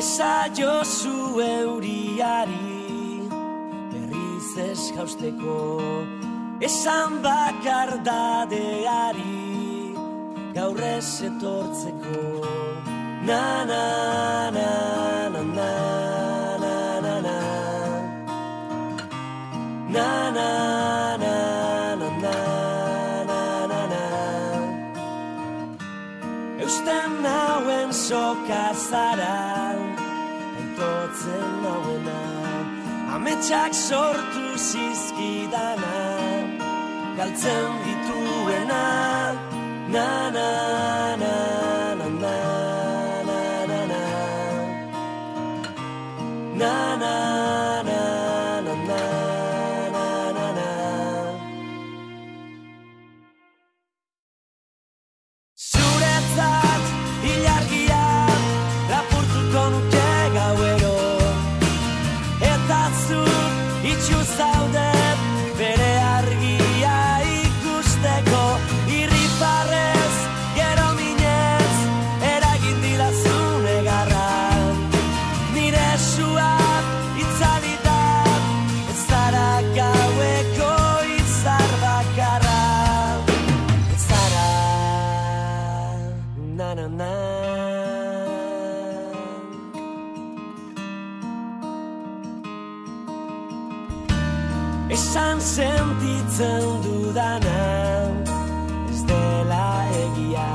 Esaiozu euriari berriz ez jausteko, esan bakardadeari gaur ez etortzeko. Na na na na na na na na na na na na na na na. Eusten nauen soka zara, aitotzen nauena, ametsak sortu zizkidana, galtzen dituena. Na na na na na na na na na na na na na na na. Zuretzat ilargia lapurtuko nuke gauero, eta zu itxu zaude bere argia ikusteko. Irrifarrez, gero minez, eragin didazun egarra. Nire suak itzalitat, ez zara gaueko izar bakarra. Ez zara, na na na. Esan sentitzen dudana dela egia,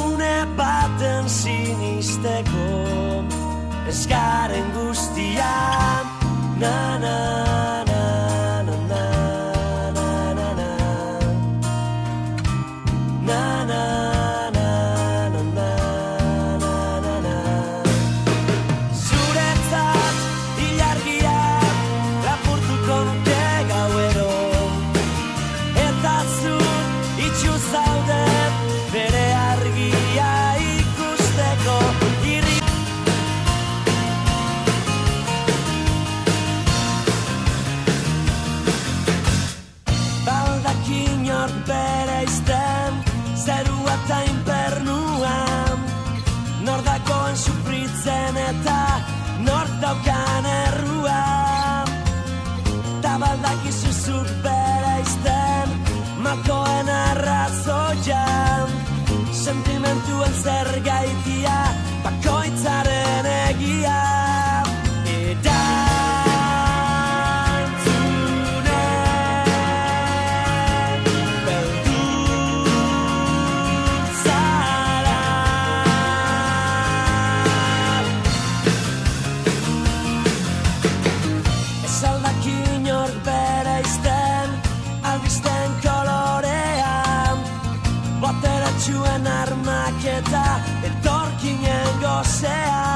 une baten sinisteko, ez garen guztian. Na na na na na na na na na na na na na na na. Zuretzat ilargia lapurtuko nuke gauero, eta zu itxu zaude bere argia ikusteko. Baldakin nork bere izten, zerua eta inpernuan, nor dakoen sufritzen eta nork daukan errua. Ta baldakizu zuk bere izten, malkoen arrazoian, sentimentuen zergaitia, bakoitzaren egia. Erantzune beldur zara. Ez aldaki inork bere izten, albisten kolorean, boteratxuen armaketa, etorkinen gozea.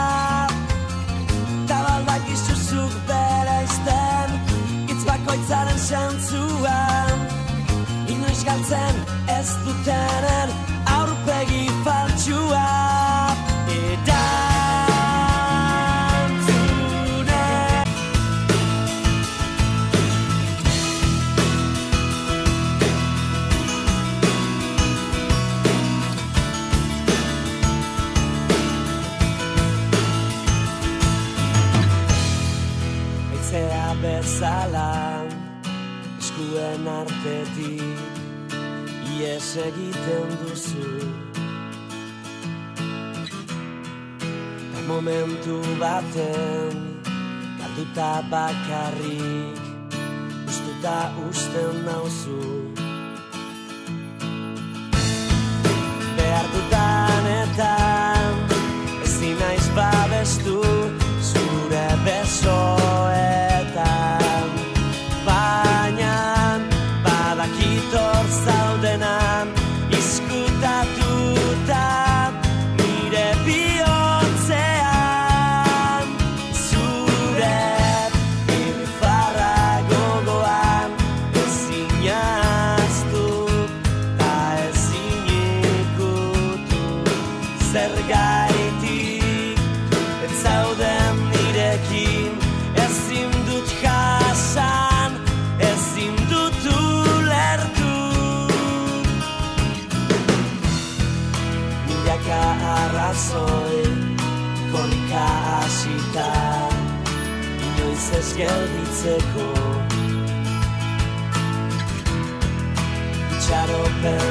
Ta baldakizu zuk bere izten, hitz bakoitzaren zantzuan, inoiz galtzen ez dutenen aurpegi faltsua. Bezala eskuen artetik ies egiten duzu, ta momentu baten galduta bakarrik ustuta usten nauzu. Behar dutanetan ezin naiz babestu zure besoetan, baina badakitor zaudenan izkutatuta nire bihotzean. Zure irrifarra gogoan ezin ahaztu ta ezin ikutu, zergaitik ez zauden nirekin. Ezin dut jasan, ezin dut ulertu, milaka arrazoi korrika ez gelditzeko. Itxaropen